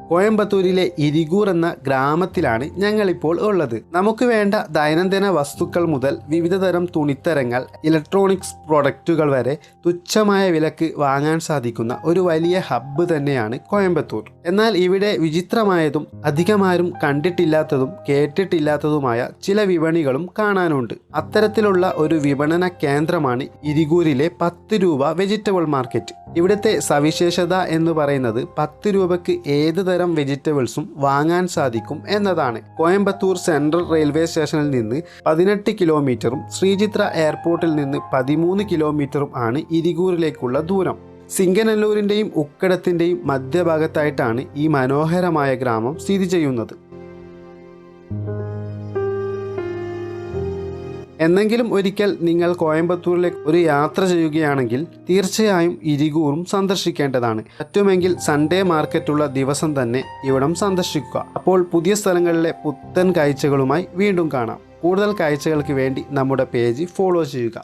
കോയമ്പത്തൂരിലെ ഇരികൂർ എന്ന ഗ്രാമത്തിലാണ് ഞങ്ങളിപ്പോൾ ഉള്ളത്. നമുക്ക് വേണ്ട ദൈനംദിന വസ്തുക്കൾ മുതൽ വിവിധതരം തുണിത്തരങ്ങൾ, ഇലക്ട്രോണിക്സ് പ്രൊഡക്റ്റുകൾ വരെ തുച്ഛമായ വിലക്ക് വാങ്ങാൻ സാധിക്കുന്ന ഒരു വലിയ ഹബ്ബ് തന്നെയാണ് കോയമ്പത്തൂർ. എന്നാൽ ഇവിടെ വിചിത്രമായതും അധികമാരും കണ്ടിട്ടില്ലാത്തതും കേട്ടിട്ടില്ലാത്തതുമായ ചില വിപണികളും കാണാനുണ്ട്. അത്തരത്തിലുള്ള ഒരു വിപണന കേന്ദ്രമാണ് ഇരികൂരിലെ 10 രൂപ വെജിറ്റബിൾ മാർക്കറ്റ്. ഇവിടുത്തെ സവിശേഷത എന്ന് പറയുന്നത് 10 രൂപയ്ക്ക് ഏത് തരം വെജിറ്റബിൾസും വാങ്ങാൻ സാധിക്കും എന്നതാണ്. കോയമ്പത്തൂർ സെൻട്രൽ റെയിൽവേ സ്റ്റേഷനിൽ നിന്ന് 18 കിലോമീറ്ററും ശ്രീചിത്ര എയർപോർട്ടിൽ നിന്ന് 13 കിലോമീറ്ററും ആണ് ഇരികൂരിലേക്കുള്ള ദൂരം. സിംഗനല്ലൂരിൻ്റെയും ഉക്കടത്തിൻ്റെയും മധ്യഭാഗത്തായിട്ടാണ് ഈ മനോഹരമായ ഗ്രാമം സ്ഥിതി ചെയ്യുന്നത്. എന്നെങ്കിലും ഒരിക്കൽ നിങ്ങൾ കോയമ്പത്തൂരിലേക്ക് ഒരു യാത്ര ചെയ്യുകയാണെങ്കിൽ തീർച്ചയായും ഇരികൂറും സന്ദർശിക്കേണ്ടതാണ്. പറ്റുമെങ്കിൽ സൺഡേ മാർക്കറ്റുള്ള ദിവസം തന്നെ ഇവിടം സന്ദർശിക്കുക. അപ്പോൾ പുതിയ സ്ഥലങ്ങളിലെ പുത്തൻ കാഴ്ചകളുമായി വീണ്ടും കാണാം. കൂടുതൽ കാഴ്ചകൾക്ക് വേണ്ടി നമ്മുടെ പേജ് ഫോളോ ചെയ്യുക.